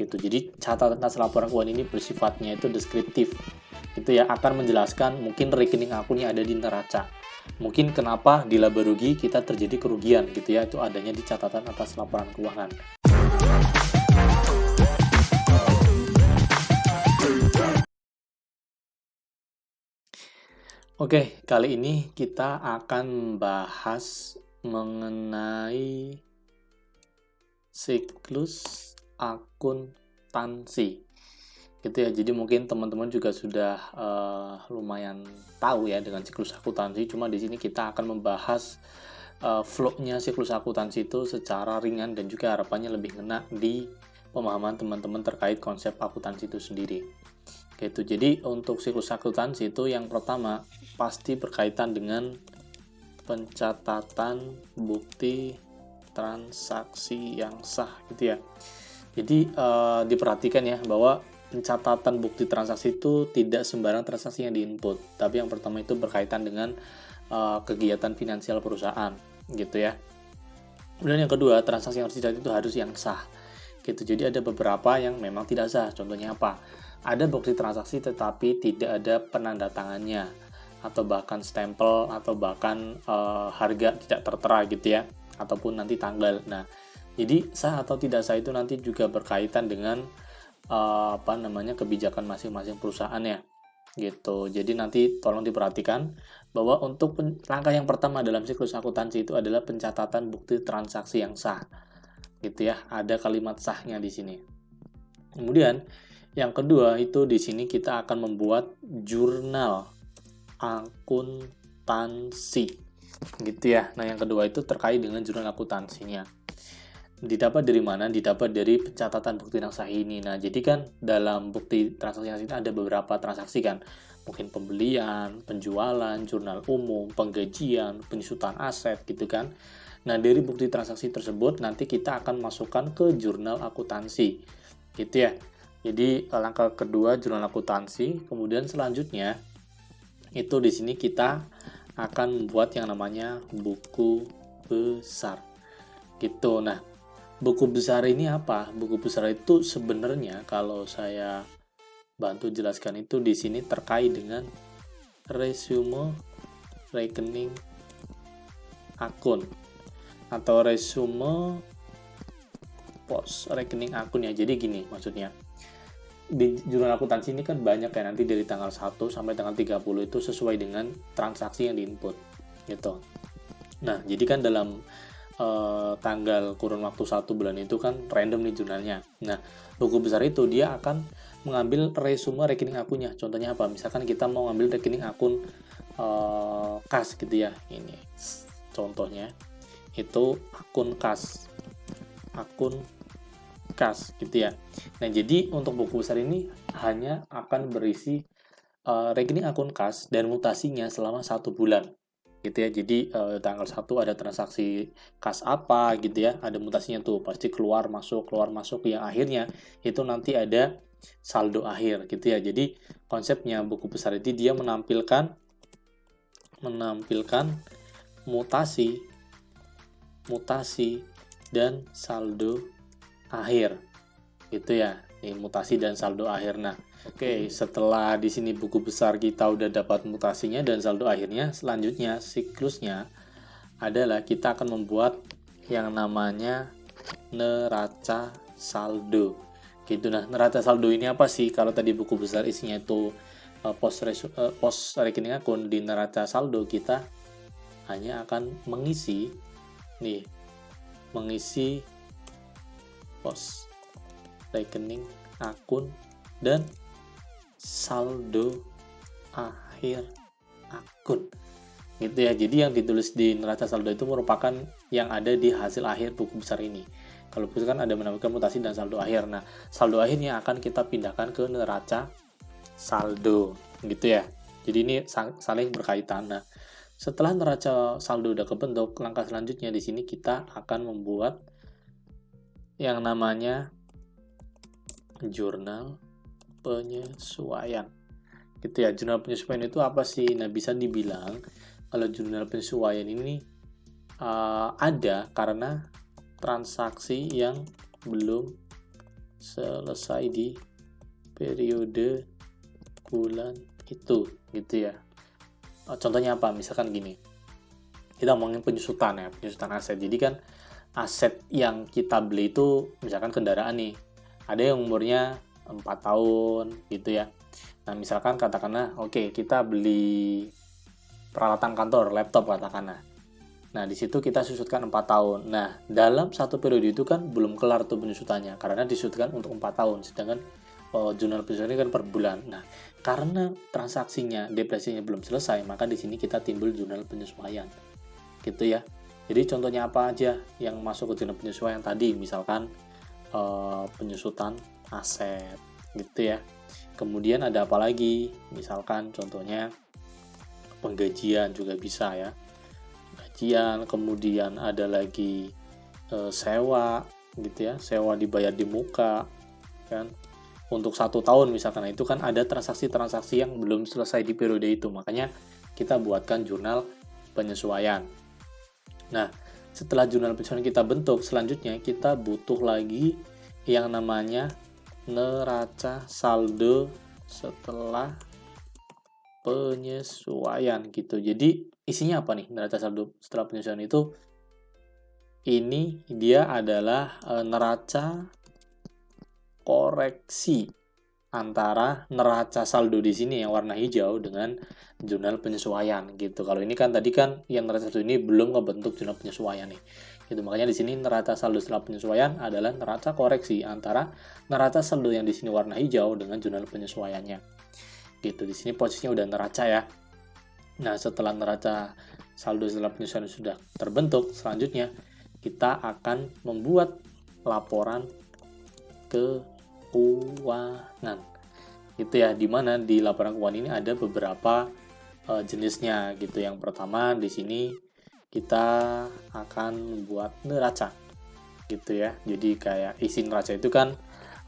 gitu. Jadi catatan atas laporan keuangan ini bersifatnya itu deskriptif gitu ya, akan menjelaskan mungkin rekening akunnya ada di neraca, mungkin kenapa di laba rugi kita terjadi kerugian gitu ya, itu adanya di catatan atas laporan keuangan. Oke, kali ini kita akan bahas mengenai siklus akuntansi gitu ya. Jadi mungkin teman-teman juga sudah lumayan tahu ya dengan siklus akuntansi. Cuma di sini kita akan membahas flow-nya siklus akuntansi itu secara ringan dan juga harapannya lebih ngena di pemahaman teman-teman terkait konsep akuntansi itu sendiri. Gitu. Jadi untuk siklus akuntansi itu yang pertama pasti berkaitan dengan pencatatan bukti transaksi yang sah gitu ya. Jadi diperhatikan ya bahwa pencatatan bukti transaksi itu tidak sembarang transaksi yang diinput, tapi yang pertama itu berkaitan dengan kegiatan finansial perusahaan gitu ya. Kemudian yang kedua, transaksi yang harus dicatat itu harus yang sah gitu. Jadi ada beberapa yang memang tidak sah. Contohnya apa? Ada bukti transaksi tetapi tidak ada penanda tangannya, atau bahkan stempel, atau bahkan harga tidak tertera gitu ya, ataupun nanti tanggal. Nah, jadi sah atau tidak sah itu nanti juga berkaitan dengan kebijakan masing-masing perusahaan ya gitu. Jadi nanti tolong diperhatikan bahwa untuk langkah yang pertama dalam siklus akuntansi itu adalah pencatatan bukti transaksi yang sah gitu ya. Ada kalimat sahnya di sini. Kemudian yang kedua itu di sini kita akan membuat jurnal akuntansi gitu ya. Nah, yang kedua itu terkait dengan jurnal akuntansinya. Didapat dari mana? Didapat dari pencatatan bukti transaksi ini. Nah, jadi kan dalam bukti transaksi ini ada beberapa transaksi kan. Mungkin pembelian, penjualan, jurnal umum, penggajian, penyusutan aset gitu kan. Nah, dari bukti transaksi tersebut nanti kita akan masukkan ke jurnal akuntansi. Gitu ya. Jadi langkah kedua jurnal akuntansi, kemudian selanjutnya itu di sini kita akan membuat yang namanya buku besar. Gitu. Nah, buku besar ini apa? Buku besar itu sebenarnya kalau saya bantu jelaskan itu di sini terkait dengan resume rekening akun atau resume pos rekening akun ya. Jadi gini maksudnya. Di jurnal akuntansi ini kan banyak ya, nanti dari tanggal 1 sampai tanggal 30 itu sesuai dengan transaksi yang diinput gitu. Nah, jadi kan dalam tanggal kurun waktu 1 bulan itu kan random nih jurnalnya. Nah, buku besar itu dia akan mengambil resume rekening akunnya. Contohnya apa? Misalkan kita mau ngambil rekening akun kas gitu ya. Ini contohnya itu akun kas gitu ya. Nah, jadi untuk buku besar ini hanya akan berisi rekening akun kas dan mutasinya selama 1 bulan gitu ya. Jadi tanggal 1 ada transaksi kas apa gitu ya, ada mutasinya tuh pasti keluar masuk yang akhirnya itu nanti ada saldo akhir gitu ya. Jadi konsepnya buku besar itu dia menampilkan mutasi dan saldo akhir gitu ya. Ini mutasi dan saldo akhir. Nah, oke, setelah di sini buku besar kita udah dapat mutasinya dan saldo akhirnya, selanjutnya siklusnya adalah kita akan membuat yang namanya neraca saldo. Gitu. Nah, neraca saldo ini apa sih? Kalau tadi buku besar isinya itu pos rekening akun, di neraca saldo kita hanya akan mengisi pos rekening akun dan saldo akhir akun gitu ya. Jadi yang ditulis di neraca saldo itu merupakan yang ada di hasil akhir buku besar ini. Kalau buku besar kan ada menampilkan mutasi dan saldo akhir. Nah, saldo akhirnya akan kita pindahkan ke neraca saldo gitu ya. Jadi ini saling berkaitan. Nah, setelah neraca saldo udah kebentuk, langkah selanjutnya di sini kita akan membuat yang namanya jurnal penyesuaian gitu ya. Jurnal penyesuaian itu apa sih? Nah, bisa dibilang kalau jurnal penyesuaian ini ada karena transaksi yang belum selesai di periode bulan itu, gitu ya. Contohnya apa? Misalkan gini, kita ngomongin penyusutan ya, penyusutan aset. Jadi kan aset yang kita beli itu misalkan kendaraan nih, ada yang umurnya 4 tahun gitu ya. Nah misalkan katakanlah oke, kita beli peralatan kantor, laptop katakanlah. Nah di situ kita susutkan 4 tahun. Nah dalam satu periode itu kan belum kelar tuh penyusutannya, karena disusutkan untuk 4 tahun, sedangkan jurnal penyusutan ini kan per bulan. Nah karena transaksinya, depresinya belum selesai, maka di sini kita timbul jurnal penyesuaian gitu ya. Jadi contohnya apa aja yang masuk ke jurnal penyesuaian tadi, misalkan penyusutan aset gitu ya. Kemudian ada apa lagi? Misalkan contohnya penggajian juga bisa ya. Gajian, kemudian ada lagi sewa gitu ya, sewa dibayar di muka kan. Untuk 1 tahun misalkan, itu kan ada transaksi-transaksi yang belum selesai di periode itu, makanya kita buatkan jurnal penyesuaian. Nah, setelah jurnal penyesuaian kita bentuk, selanjutnya kita butuh lagi yang namanya neraca saldo setelah penyesuaian gitu. Jadi isinya apa nih neraca saldo setelah penyesuaian itu? Ini dia adalah neraca koreksi antara neraca saldo di sini yang warna hijau dengan jurnal penyesuaian gitu. Kalau ini kan tadi kan yang neraca saldo ini belum ngebentuk jurnal penyesuaian nih. Gitu. Makanya di sini neraca saldo setelah penyesuaian adalah neraca koreksi antara neraca saldo yang di sini warna hijau dengan jurnal penyesuaiannya. Gitu. Di sini posisinya udah neraca ya. Nah, setelah neraca saldo setelah penyesuaian sudah terbentuk, selanjutnya kita akan membuat laporan keuangan gitu ya, dimana di laporan keuangan ini ada beberapa jenisnya gitu. Yang pertama di sini kita akan membuat neraca gitu ya. Jadi kayak isi neraca itu kan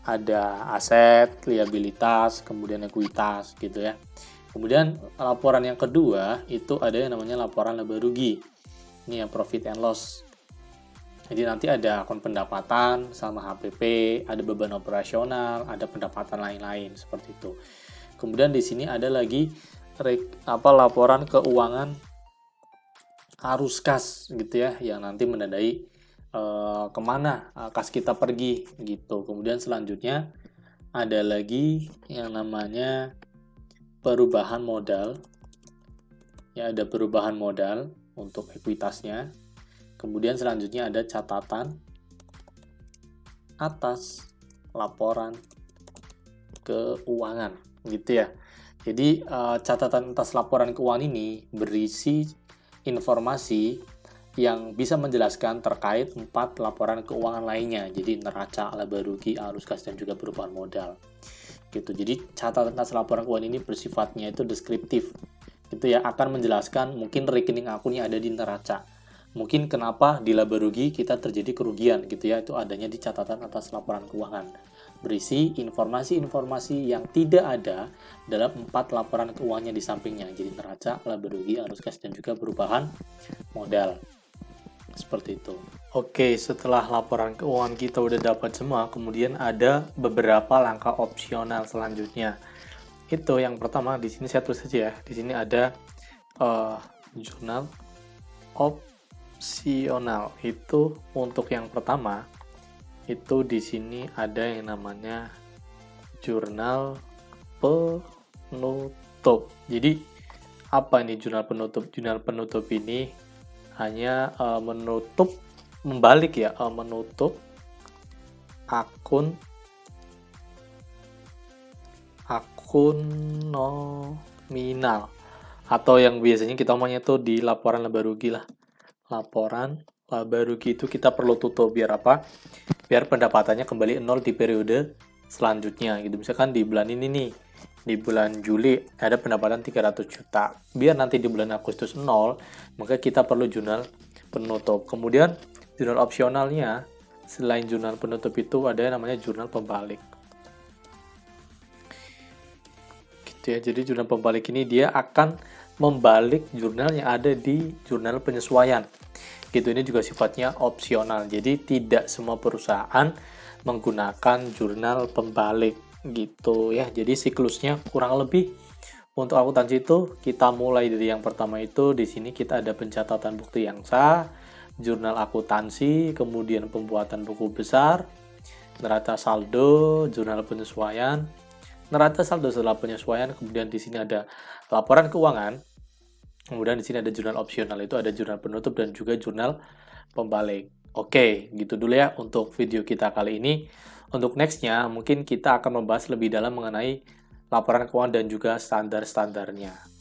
ada aset, liabilitas, kemudian ekuitas gitu ya. Kemudian laporan yang kedua itu ada yang namanya laporan laba rugi. Ini ya, profit and loss. Jadi nanti ada akun pendapatan sama HPP, ada beban operasional, ada pendapatan lain-lain seperti itu. Kemudian di sini ada lagi laporan keuangan arus kas gitu ya, yang nanti menandai kemana kas kita pergi gitu. Kemudian selanjutnya ada lagi yang namanya perubahan modal. Ya, ada perubahan modal untuk ekuitasnya. Kemudian selanjutnya ada catatan atas laporan keuangan gitu ya. Jadi catatan atas laporan keuangan ini berisi informasi yang bisa menjelaskan terkait 4 laporan keuangan lainnya. Jadi neraca, laba rugi, arus kas, dan juga perubahan modal. Gitu. Jadi catatan atas laporan keuangan ini bersifatnya itu deskriptif. Itu ya, akan menjelaskan mungkin rekening akunnya ada di neraca. Mungkin kenapa di laba rugi kita terjadi kerugian gitu ya, itu adanya di catatan atas laporan keuangan. Berisi informasi-informasi yang tidak ada dalam 4 laporan keuangannya di sampingnya. Jadi neraca, laba rugi, arus kas, dan juga perubahan modal. Seperti itu. Oke, setelah laporan keuangan kita udah dapat semua, kemudian ada beberapa langkah opsional selanjutnya. Itu yang pertama di sini saya tulis saja ya. Di sini ada jurnal opsional. Itu untuk yang pertama itu di sini ada yang namanya jurnal penutup. Jadi apa ini jurnal penutup? Jurnal penutup ini hanya menutup akun nominal, atau yang biasanya kita omongnya itu di laporan laba rugi lah. Laporan laba rugi itu kita perlu tutup biar apa? Biar pendapatannya kembali nol di periode selanjutnya gitu. Misalkan di bulan ini nih, di bulan Juli ada pendapatan 300 juta. Biar nanti di bulan Agustus nol, maka kita perlu jurnal penutup. Kemudian jurnal opsionalnya selain jurnal penutup itu ada yang namanya jurnal pembalik. Gitu ya. Jadi jurnal pembalik ini dia akan membalik jurnal yang ada di jurnal penyesuaian. Gitu, ini juga sifatnya opsional. Jadi tidak semua perusahaan menggunakan jurnal pembalik gitu ya. Jadi siklusnya kurang lebih untuk akuntansi itu kita mulai dari yang pertama itu di sini kita ada pencatatan bukti yang sah, jurnal akuntansi, kemudian pembuatan buku besar, neraca saldo, jurnal penyesuaian, neraca saldo setelah penyesuaian, kemudian di sini ada laporan keuangan, kemudian di sini ada jurnal opsional, itu ada jurnal penutup dan juga jurnal pembalik. Oke, gitu dulu ya untuk video kita kali ini. Untuk nextnya, mungkin kita akan membahas lebih dalam mengenai laporan keuangan dan juga standar-standarnya.